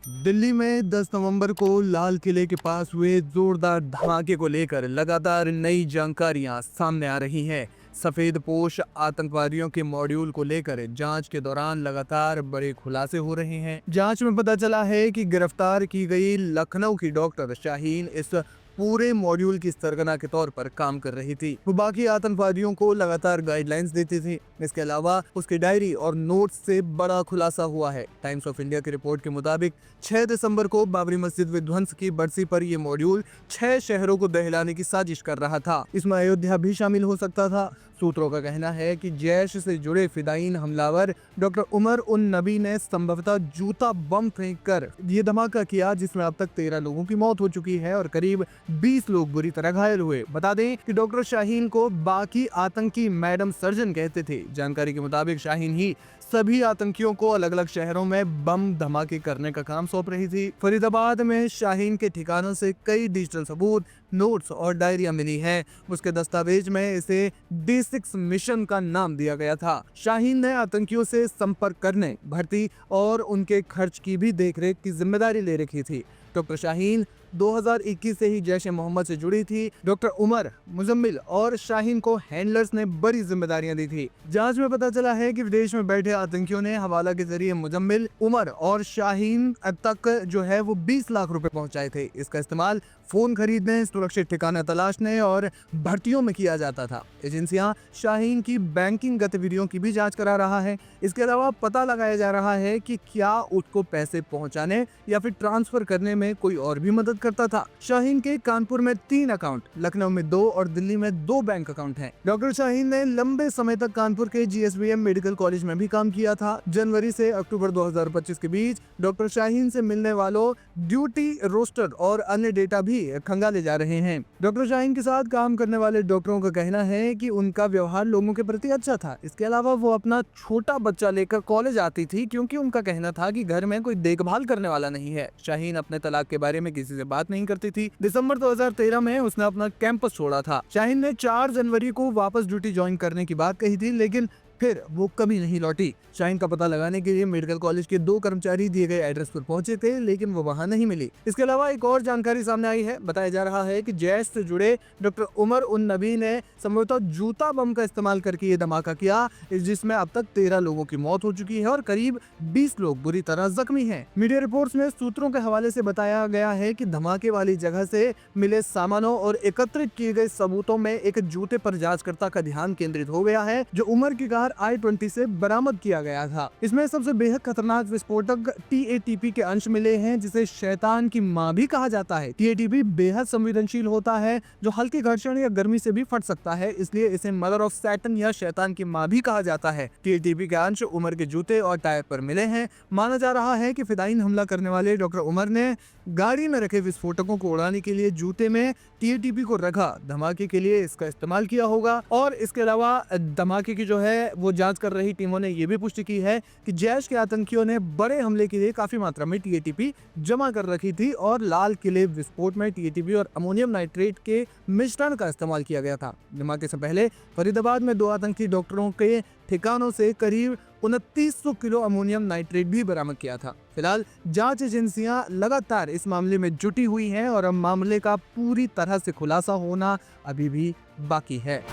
दिल्ली में 10 नवंबर को लाल किले के पास हुए जोरदार धमाके को लेकर लगातार नई जानकारियां सामने आ रही हैं। सफेद पोश आतंकवादियों के मॉड्यूल को लेकर जांच के दौरान लगातार बड़े खुलासे हो रहे हैं। जांच में पता चला है कि गिरफ्तार की गई लखनऊ की डॉक्टर शाहीन इस पूरे मॉड्यूल की सरगना के तौर पर काम कर रही थी। वो बाकी आतंकवादियों को लगातार गाइडलाइंस देती थी। इसके अलावा उसकी डायरी और नोट्स से बड़ा खुलासा हुआ है। टाइम्स ऑफ इंडिया की रिपोर्ट के मुताबिक 6 दिसंबर को बाबरी मस्जिद विध्वंस की बरसी पर यह मॉड्यूल 6 शहरों को दहलाने की साजिश कर रहा था। इसमें अयोध्या भी शामिल हो सकता था। सूत्रों का कहना है कि जैश से जुड़े फिदायीन हमलावर डॉक्टर उमर उन नबी ने संभवतः जूता बम फेंक कर ये धमाका किया, जिसमें अब तक 13 लोगों की मौत हो चुकी है और करीब 20 लोग बुरी तरह घायल हुए। बता दें कि डॉक्टर शाहीन को बाकी आतंकी मैडम सर्जन कहते थे। जानकारी के मुताबिक शाहीन ही सभी आतंकियों को अलग अलग शहरों में बम धमाके करने का काम सौंप रही थी। फरीदाबाद में शाहीन के ठिकानों से कई डिजिटल सबूत, नोट्स और डायरियां मिली हैं। उसके दस्तावेज में इसे D6 मिशन का नाम दिया गया था। शाहीन ने आतंकियों से संपर्क करने, भर्ती और उनके खर्च की भी देखरेख की जिम्मेदारी ले रखी थी। डॉक्टर शाहीन 2021 से ही जैश ए मोहम्मद से जुड़ी थी। डॉक्टर उमर, मुजम्मिल और शाहीन को हैंडलर्स ने बड़ी जिम्मेदारियां दी थी। जांच में पता चला है कि विदेश में बैठे आतंकियों ने हवाला के जरिए मुजम्मिल, उमर और शाहीन तक जो है वो 20 लाख रुपए पहुंचाए थे। इसका इस्तेमाल फोन खरीदने, सुरक्षित ठिकाना तलाशने और भर्तियों में किया जाता था। एजेंसियां शाहीन की बैंकिंग गतिविधियों की भी जांच करा रहा है। इसके अलावा पता लगाया जा रहा है कि क्या उसको पैसे पहुंचाने या फिर ट्रांसफर करने में कोई और भी मदद करता था। शाहीन के कानपुर में 3 अकाउंट, लखनऊ में 2 और दिल्ली में 2 बैंक अकाउंट हैं। डॉक्टर शाहीन ने लंबे समय तक कानपुर के GSVM मेडिकल कॉलेज में भी काम किया था। जनवरी से अक्टूबर 2025 के बीच डॉक्टर शाहीन से मिलने वालों ड्यूटी रोस्टर और अन्य डेटा भी खंगाले जा रहे हैं। डॉक्टर शाहीन के साथ काम करने वाले डॉक्टरों का कहना है कि उनका व्यवहार लोगों के प्रति अच्छा था। इसके अलावा वो अपना छोटा बच्चा लेकर कॉलेज आती थी, क्योंकि उनका कहना था कि घर में कोई देखभाल करने वाला नहीं है। शाहीन अपने तलाक के बारे में किसी से बात नहीं करती थी। दिसंबर 2013 में उसने अपना कैंपस छोड़ा था। शाहीन ने 4 जनवरी को वापस ड्यूटी ज्वाइन करने की बात कही थी, लेकिन फिर वो कभी नहीं लौटी। शाहीन का पता लगाने के लिए मेडिकल कॉलेज के 2 कर्मचारी दिए गए एड्रेस पर पहुंचे थे, लेकिन वो वहां नहीं मिली। इसके अलावा एक और जानकारी सामने आई है। बताया जा रहा है कि जैश से जुड़े डॉक्टर उमर उन नबी ने संभवतः जूता बम का इस्तेमाल करके ये धमाका किया, जिसमें अब तक 13 लोगों की मौत हो चुकी है और करीब 20 लोग बुरी तरह जख्मी हैं। मीडिया रिपोर्ट्स में सूत्रों के हवाले से बताया गया है कि धमाके वाली जगह से मिले सामानों और एकत्रित किए गए सबूतों में एक जूते पर जांचकर्ता का ध्यान केंद्रित हो गया है, जो उमर की कार I-20 से बरामद किया गया था। इसमें सबसे बेहद खतरनाक विस्फोटक TATP के अंश मिले हैं, जिसे शैतान की मां भी कहा जाता है। TATP बेहद संवेदनशील होता है, जो हल्के घर्षण या गर्मी से भी फट सकता है, इसलिए इसे मदर ऑफ सैटन या शैतान की मां भी कहा जाता है। TATP के अंश उमर के जूते और टायर पर मिले हैं। माना जा रहा है कि फिदायीन हमला करने वाले डॉक्टर उमर ने गाड़ी में रखे विस्फोटकों को उड़ाने के लिए जूते में TATP को रखा, धमाके के लिए इसका इस्तेमाल किया होगा। और इसके अलावा धमाके की जो है वो जांच कर रही टीमों ने यह भी पुष्टि की है कि जैश के आतंकियों ने बड़े हमले के लिए काफी मात्रा में TATP जमा कर रखी थी और लाल किले विस्फोट में TATP और अमोनियम नाइट्रेट के मिश्रण का इस्तेमाल किया गया था। धमाके से पहले फरीदाबाद में 2 आतंकी डॉक्टरों के ठिकानों से करीब 2900 किलो अमोनियम नाइट्रेट भी बरामद किया था। फिलहाल जांच एजेंसियां लगातार इस मामले में जुटी हुई हैं और अब मामले का पूरी तरह से खुलासा होना अभी भी बाकी है।